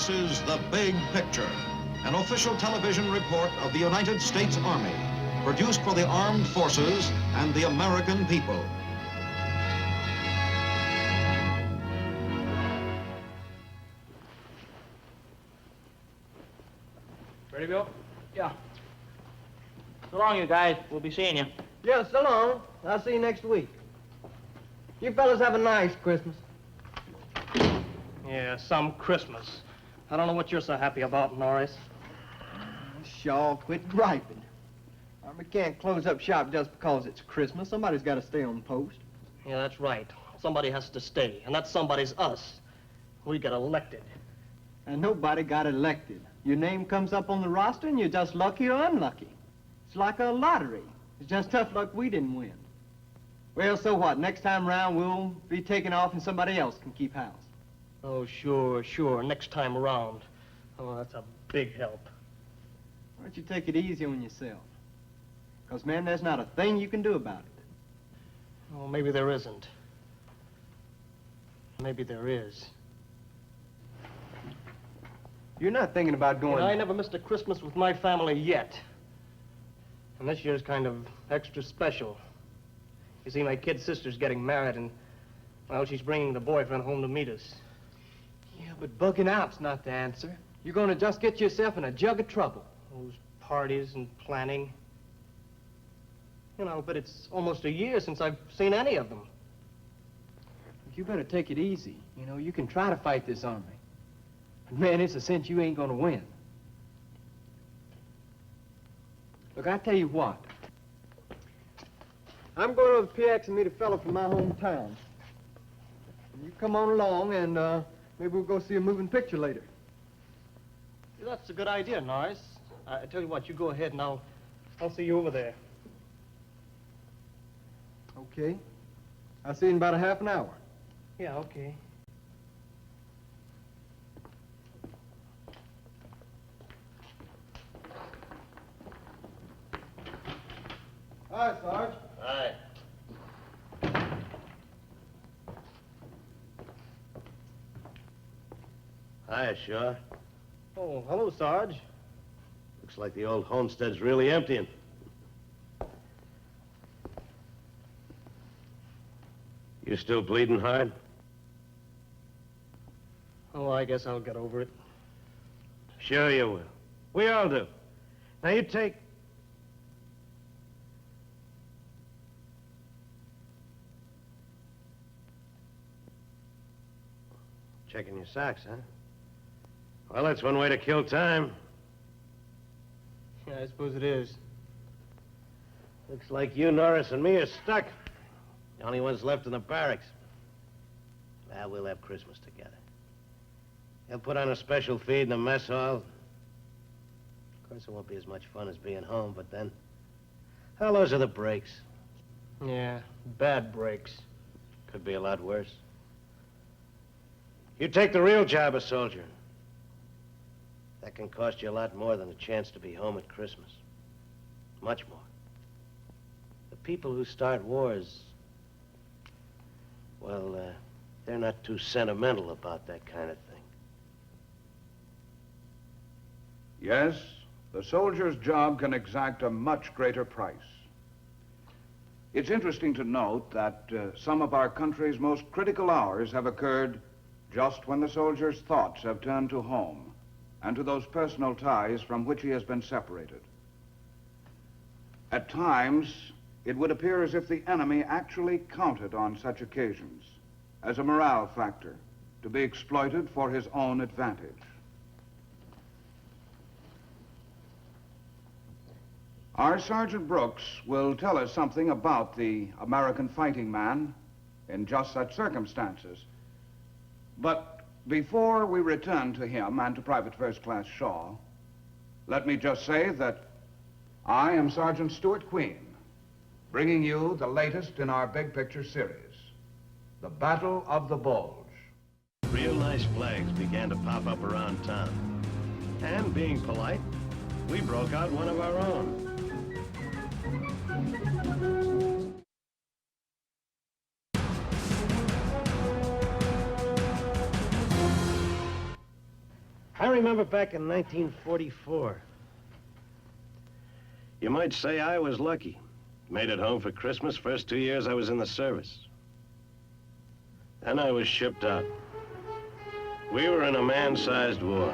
This is The Big Picture, an official television report of the United States Army, produced for the armed forces and the American people. Ready, Bill? Yeah. So long, you guys. We'll be seeing you. Yeah, so long. I'll see you next week. You fellas have a nice Christmas. Yeah, some Christmas. I don't know what you're so happy about, Norris. Shaw, quit griping. We can't close up shop just because it's Christmas. Somebody's got to stay on post. Yeah, that's right. Somebody has to stay, and that somebody's us. We got elected. And nobody got elected. Your name comes up on the roster, and you're just lucky or unlucky. It's like a lottery. It's just tough luck we didn't win. Well, so what? Next time round, we'll be taking off, and somebody else can keep house. Oh, sure, sure. Next time around. Oh, that's a big help. Why don't you take it easy on yourself? Because, man, there's not a thing you can do about it. Oh, maybe there isn't. Maybe there is. You're not thinking about going... I never missed a Christmas with my family yet. And this year's kind of extra special. You see, my kid sister's getting married, and, well, she's bringing the boyfriend home to meet us. Yeah, but bugging out's not the answer. You're going to just get yourself in a jug of trouble. Those parties and planning. You know, but it's almost a year since I've seen any of them. You better take it easy. You know, you can try to fight this army. But, man, it's a cinch you ain't going to win. Look, I tell you what. I'm going to the PX and meet a fellow from my hometown. You come on along, and maybe we'll go see a moving picture later. Yeah, that's a good idea, Norris. I tell you what, you go ahead, and I'll see you over there. Okay. I'll see you in about a half an hour. Yeah, okay. Hi, Sarge. Hi. Hiya, Shaw. Oh, hello, Sarge. Looks like the old homestead's really emptying. You still bleeding hard? Oh, I guess I'll get over it. Sure you will. We all do. Now you take... Checking your socks, huh? Well, that's one way to kill time. Yeah, I suppose it is. Looks like you, Norris, and me are stuck. The only ones left in the barracks. Well, we'll have Christmas together. They'll put on a special feed in the mess hall. Of course, it won't be as much fun as being home, but then... Well, those are the breaks. Yeah, bad breaks. Could be a lot worse. You take the real job of soldier. That can cost you a lot more than a chance to be home at Christmas. Much more. The people who start wars, well, they're not too sentimental about that kind of thing. Yes, the soldier's job can exact a much greater price. It's interesting to note that some of our country's most critical hours have occurred just when the soldier's thoughts have turned to home and to those personal ties from which he has been separated. At times, it would appear as if the enemy actually counted on such occasions as a morale factor to be exploited for his own advantage. Our Sergeant Brooks will tell us something about the American fighting man in just such circumstances. But before we return to him and to Private First Class Shaw, let me just say that I am Sergeant Stuart Queen, bringing you the latest in our Big Picture series, the Battle of the Bulge. Real nice flags began to pop up around town. And being polite, we broke out one of our own. remember back in 1944. You might say I was lucky. Made it home for Christmas first 2 years I was in the service. Then I was shipped out. We were in a man-sized war.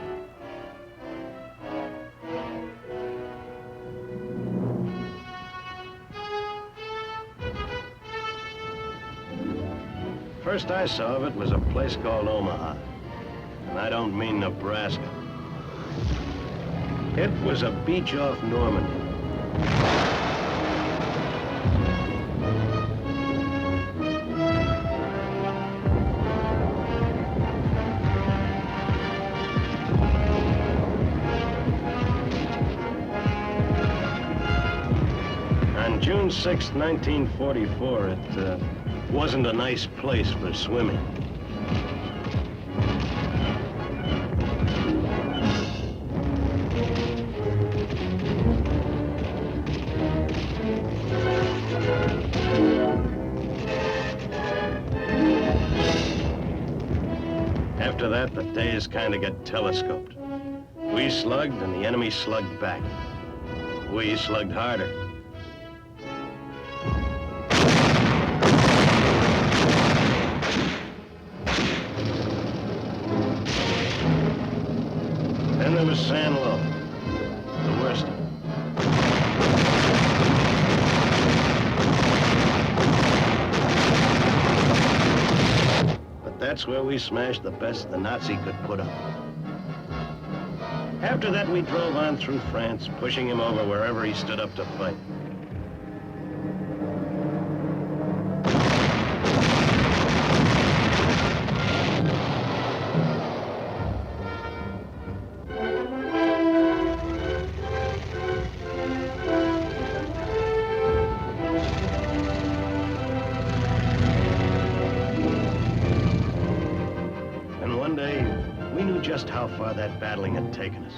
First I saw of it was a place called Omaha. And I don't mean Nebraska. It was a beach off Normandy. On June 6, 1944, it wasn't a nice place for swimming. After that, the days kind of got telescoped. We slugged and the enemy slugged back. We slugged harder. Then there was San Lo, the worst of it. But that's where we smashed the best the Nazi could put up. After that, we drove on through France, pushing him over wherever he stood up to fight. Just how far that battling had taken us.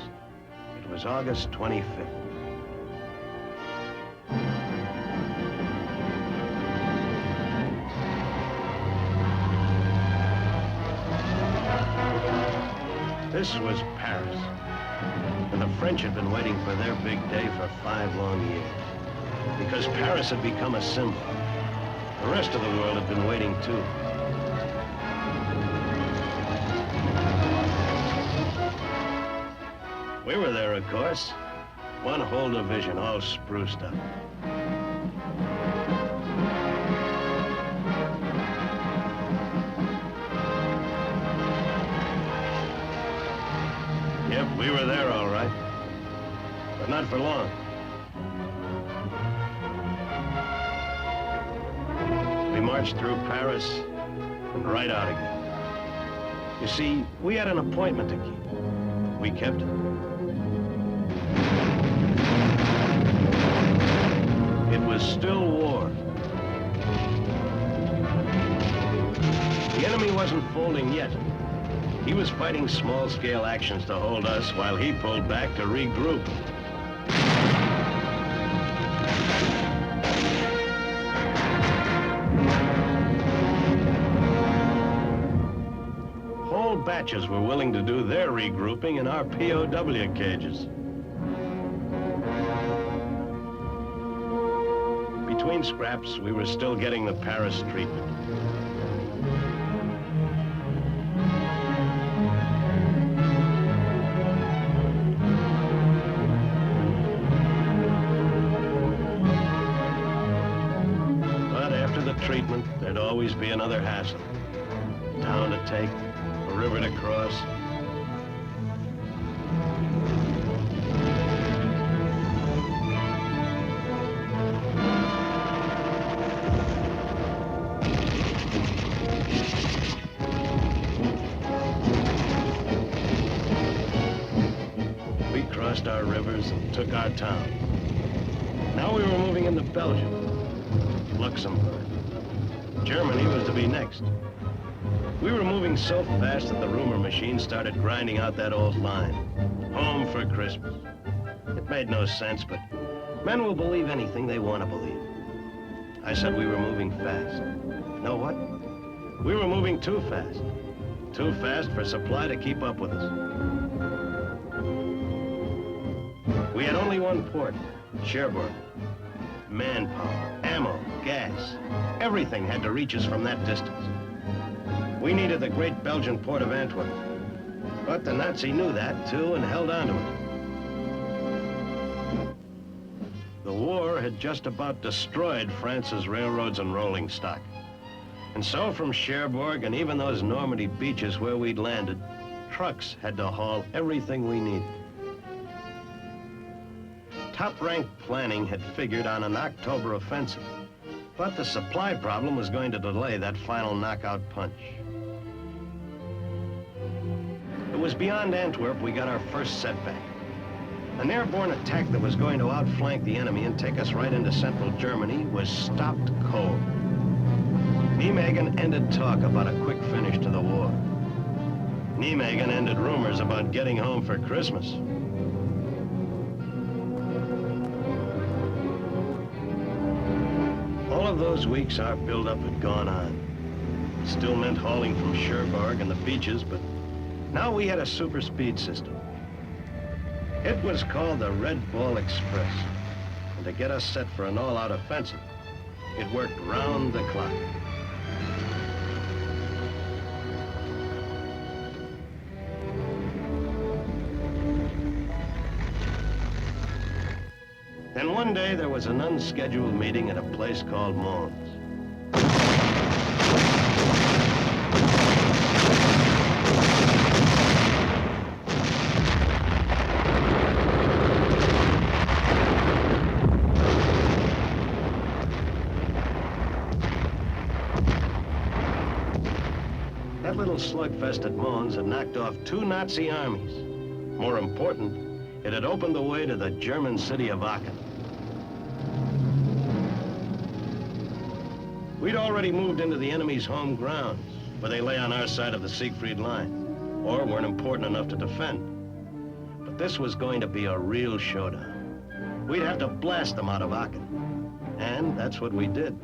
It was August 25th. This was Paris. And the French had been waiting for their big day for 5 long years. Because Paris had become a symbol. The rest of the world had been waiting too. We were there, of course. One whole division, all spruced up. Yep, we were there, all right. But not for long. We marched through Paris and right out again. You see, we had an appointment to keep. We kept it. It was still war. The enemy wasn't folding yet. He was fighting small-scale actions to hold us while he pulled back to regroup. Whole batches were willing to do their regrouping in our POW cages. Between scraps, we were still getting the Paris treatment. But after the treatment, there'd always be another hassle. A town to take, a river to cross. Our rivers and took our town. Now we were moving into Belgium, Luxembourg. Germany was to be next. We were moving so fast that the rumor machine started grinding out that old line. Home for Christmas. It made no sense, but men will believe anything they want to believe. I said we were moving fast. You know what? We were moving too fast. Too fast for supply to keep up with us. We had only one port, Cherbourg. Manpower, ammo, gas, everything had to reach us from that distance. We needed the great Belgian port of Antwerp. But the Nazi knew that, too, and held on to it. The war had just about destroyed France's railroads and rolling stock. And so from Cherbourg and even those Normandy beaches where we'd landed, trucks had to haul everything we needed. Top-rank planning had figured on an October offensive, but the supply problem was going to delay that final knockout punch. It was beyond Antwerp we got our first setback. An airborne attack that was going to outflank the enemy and take us right into central Germany was stopped cold. Nijmegen ended talk about a quick finish to the war. Nijmegen ended rumors about getting home for Christmas. All of those weeks our buildup had gone on. Still meant hauling from Cherbourg and the beaches, but now we had a super speed system. It was called the Red Ball Express, and to get us set for an all-out offensive, it worked round the clock. Then one day there was an unscheduled meeting at a place called Mons. That little slugfest at Mons had knocked off 2 Nazi armies. More important, it had opened the way to the German city of Aachen. We'd already moved into the enemy's home grounds, where they lay on our side of the Siegfried Line, or weren't important enough to defend. But this was going to be a real showdown. We'd have to blast them out of Aachen. And that's what we did.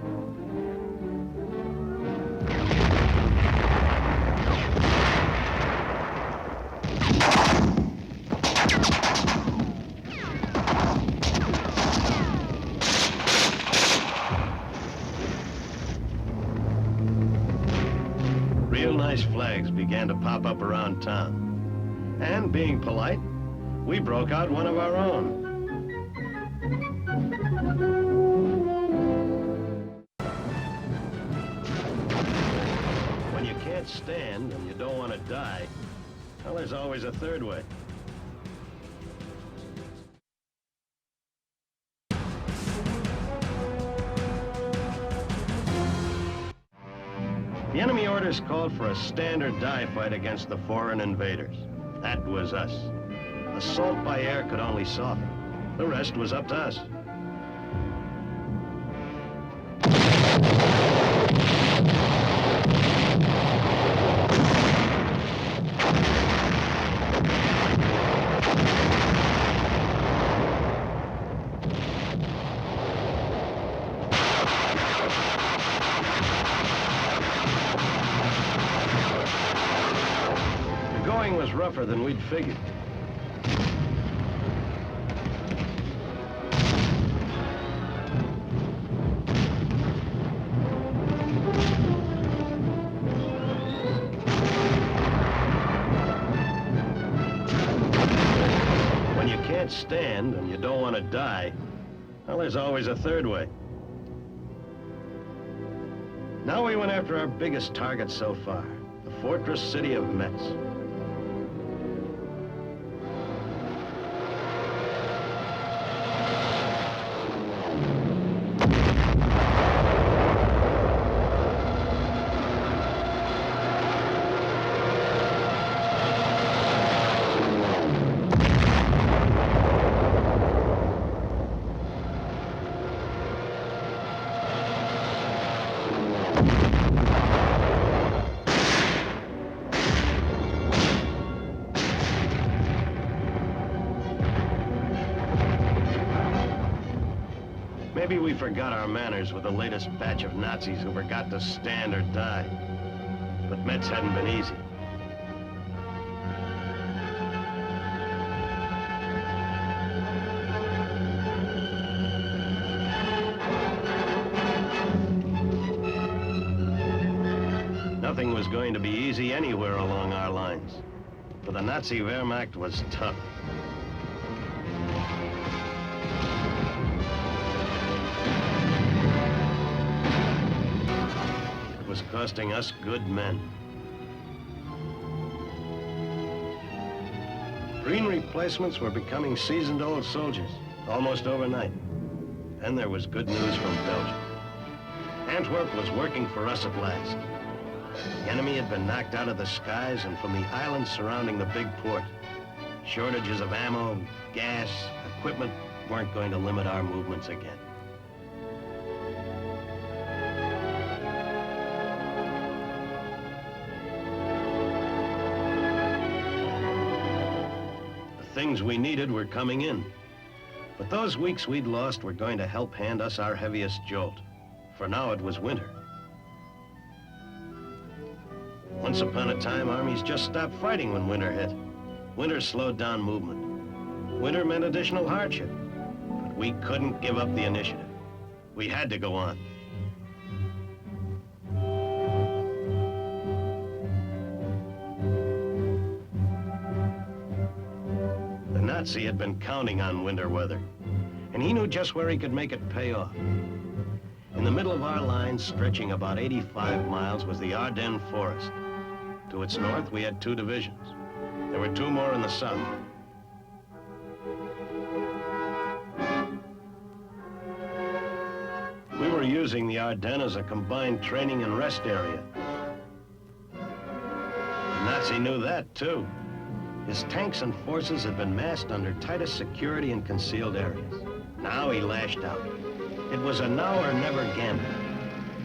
Flags began to pop up around town. And being polite, we broke out one of our own. When you can't stand and you don't want to die, well, there's always a third way. The enemy orders called for a standard die fight against the foreign invaders. That was us. Assault by air could only soften. The rest was up to us. Was rougher than we'd figured. When you can't stand and you don't want to die, well, there's always a third way. Now we went after our biggest target so far, the fortress city of Metz. Maybe we forgot our manners with the latest batch of Nazis who forgot to stand or die. But Metz hadn't been easy. going to be easy anywhere along our lines. But the Nazi Wehrmacht was tough. It was costing us good men. Green replacements were becoming seasoned old soldiers, almost overnight. Then there was good news from Belgium. Antwerp was working for us at last. The enemy had been knocked out of the skies and from the islands surrounding the big port. Shortages of ammo, gas, equipment weren't going to limit our movements again. The things we needed were coming in. But those weeks we'd lost were going to help hand us our heaviest jolt. For now it was winter. Once upon a time, armies just stopped fighting when winter hit. Winter slowed down movement. Winter meant additional hardship. But we couldn't give up the initiative. We had to go on. The Nazi had been counting on winter weather, and he knew just where he could make it pay off. In the middle of our lines, stretching about 85 miles, was the Ardennes forest. To its north, we had 2 divisions. There were 2 more in the south. We were using the Ardennes as a combined training and rest area. The Nazi knew that, too. His tanks and forces had been massed under tightest security in concealed areas. Now he lashed out. It was a now or never gambit.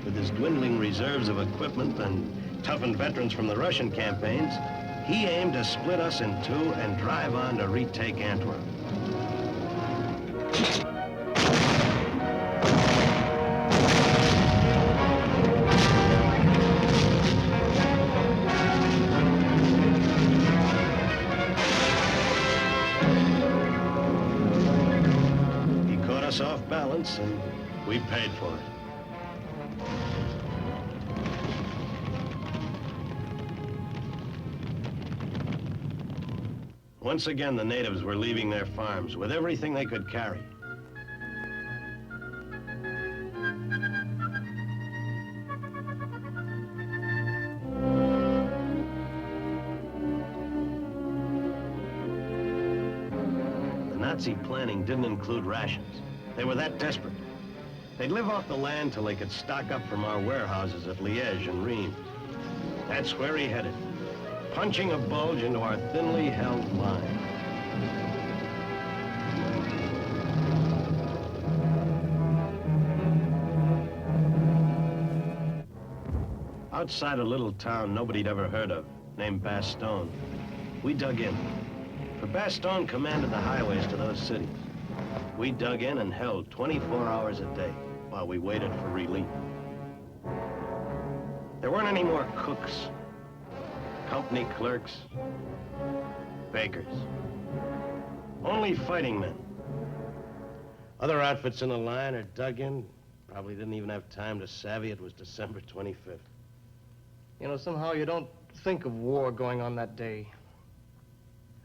With his dwindling reserves of equipment and toughened veterans from the Russian campaigns, he aimed to split us in 2 and drive on to retake Antwerp. He caught us off balance, and we paid for it. Once again, the natives were leaving their farms with everything they could carry. The Nazi planning didn't include rations. They were that desperate. They'd live off the land till they could stock up from our warehouses at Liège and Rheims. That's where he headed, punching a bulge into our thinly held line. Outside a little town nobody'd ever heard of, named Bastogne, we dug in. For Bastogne commanded the highways to those cities. We dug in and held 24 hours a day while we waited for relief. There weren't any more cooks, company clerks, bakers. Only fighting men. Other outfits in the line are dug in. Probably didn't even have time to savvy it was December 25th. You know, somehow you don't think of war going on that day.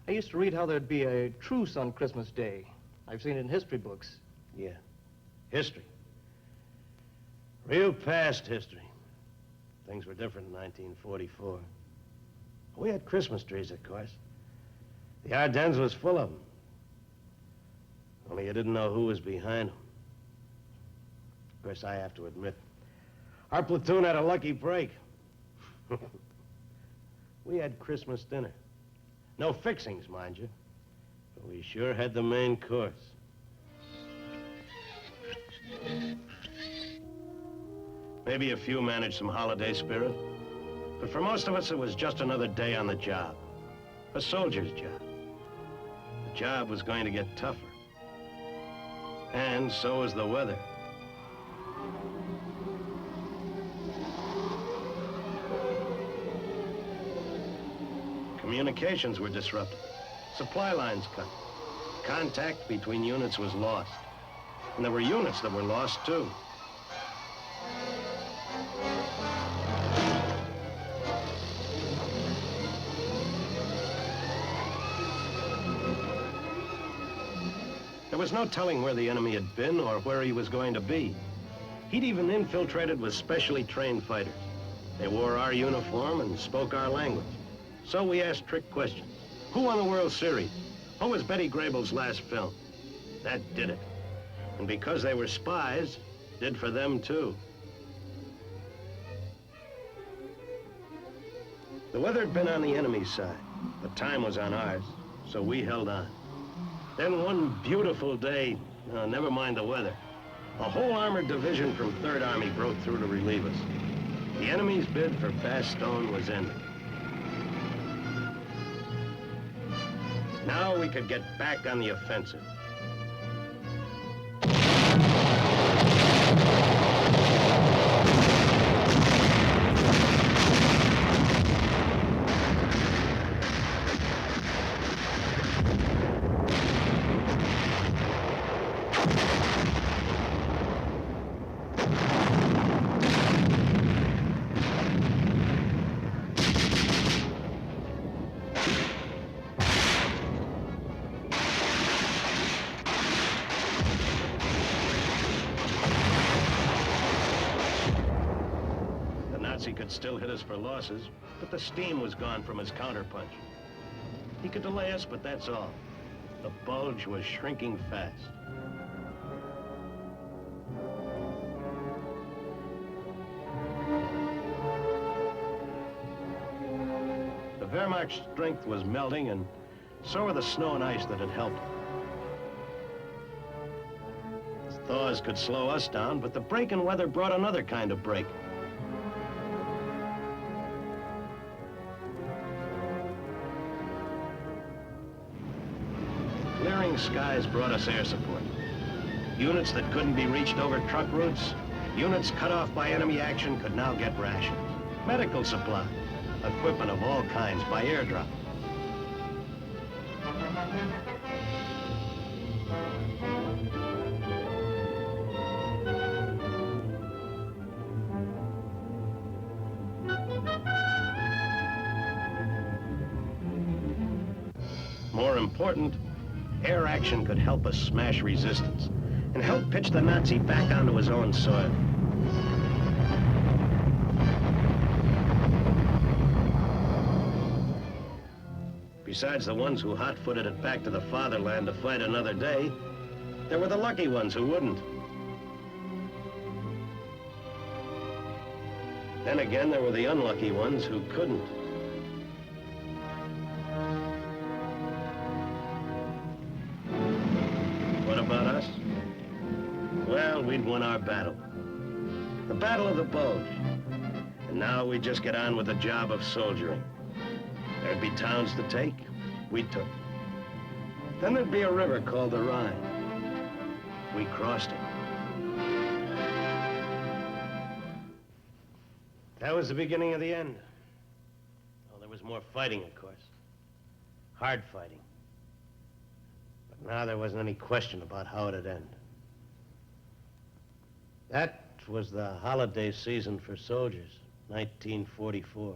I used to read how there'd be a truce on Christmas Day. I've seen it in history books. Yeah, history. Real past history. Things were different in 1944. We had Christmas trees, of course. The Ardennes was full of them. Only you didn't know who was behind them. Of course, I have to admit, our platoon had a lucky break. We had Christmas dinner. No fixings, mind you. But we sure had the main course. Maybe a few managed some holiday spirit. But for most of us, it was just another day on the job. A soldier's job. The job was going to get tougher. And so was the weather. Communications were disrupted. Supply lines cut. Contact between units was lost. And there were units that were lost, too. There was no telling where the enemy had been or where he was going to be. He'd even infiltrated with specially trained fighters. They wore our uniform and spoke our language. So we asked trick questions. Who won the World Series? What was Betty Grable's last film? That did it. And because they were spies, did for them too. The weather had been on the enemy's side, but time was on ours, so we held on. Then one beautiful day, never mind the weather, a whole armored division from 3rd Army broke through to relieve us. The enemy's bid for Bastogne was ended. Now we could get back on the offensive. He could still hit us for losses, but the steam was gone from his counterpunch. He could delay us, but that's all. The Bulge was shrinking fast. The Wehrmacht's strength was melting, and so were the snow and ice that had helped. Thaws could slow us down, but the break in weather brought another kind of break. Clearing skies brought us air support. Units that couldn't be reached over truck routes, units cut off by enemy action could now get rations. Medical supply, equipment of all kinds by airdrop. More important, air action could help us smash resistance and help pitch the Nazi back onto his own soil. Besides the ones who hot-footed it back to the fatherland to fight another day, there were the lucky ones who wouldn't. Then again, there were the unlucky ones who couldn't. What about us? Well, we'd won our battle. The Battle of the Bulge. And now we just get on with the job of soldiering. There'd be towns to take, we took. Then there'd be a river called the Rhine. We crossed it. That was the beginning of the end. Well, there was more fighting, of course. Hard fighting. But now there wasn't any question about how it'd end. That was the holiday season for soldiers, 1944.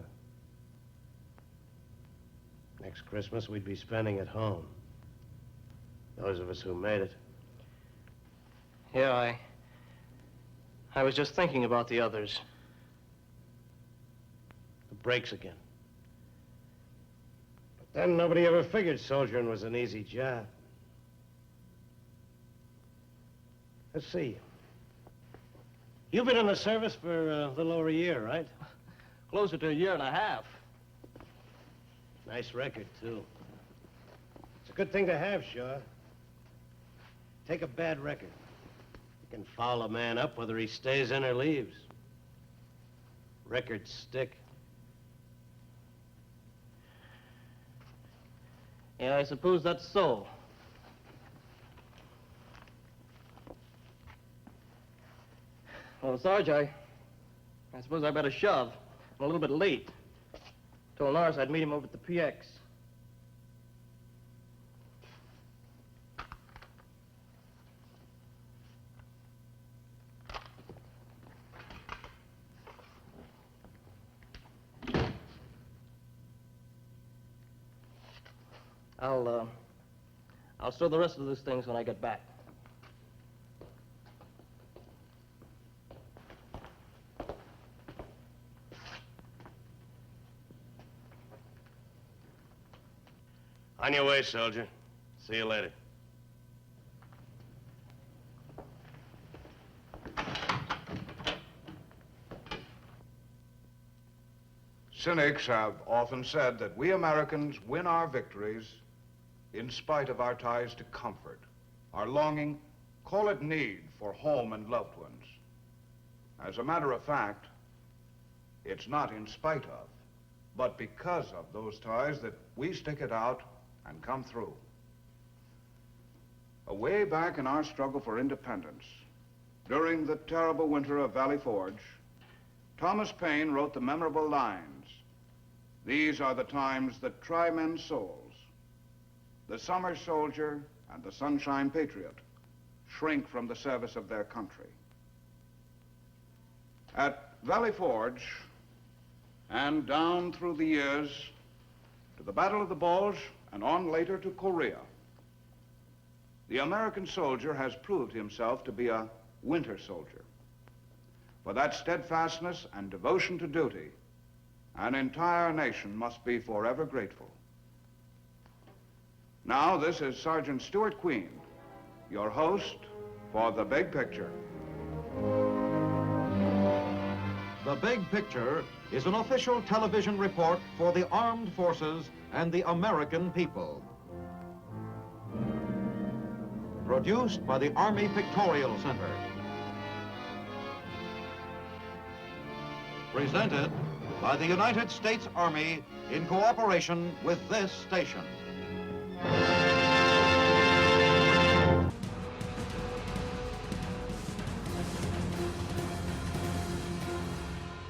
Next Christmas, we'd be spending at home. Those of us who made it. Yeah, I was just thinking about the others. The breaks again. But then nobody ever figured soldiering was an easy job. Let's see. You've been in the service for a little over a year, right? Closer to a year and a half. Nice record, too. It's a good thing to have, Shaw. Take a bad record. You can foul a man up whether he stays in or leaves. Records stick. Yeah, I suppose that's so. Well, Sarge, I suppose I better shove. I'm a little bit late. Told Norris I'd meet him over at the PX. I'll stow the rest of those things when I get back. On your way, soldier. See you later. Cynics have often said that we Americans win our victories in spite of our ties to comfort, our longing, call it need, for home and loved ones. As a matter of fact, it's not in spite of, but because of those ties that we stick it out and come through. Way back in our struggle for independence, during the terrible winter of Valley Forge, Thomas Paine wrote the memorable lines, "These are the times that try men's souls. The summer soldier and the sunshine patriot shrink from the service of their country." At Valley Forge, and down through the years to the Battle of the Bulge and on later to Korea, the American soldier has proved himself to be a winter soldier. For that steadfastness and devotion to duty, an entire nation must be forever grateful. Now, this is Sergeant Stuart Queen, your host for The Big Picture. The Big Picture is an official television report for the armed forces and the American people. Produced by the Army Pictorial Center. Presented by the United States Army in cooperation with this station.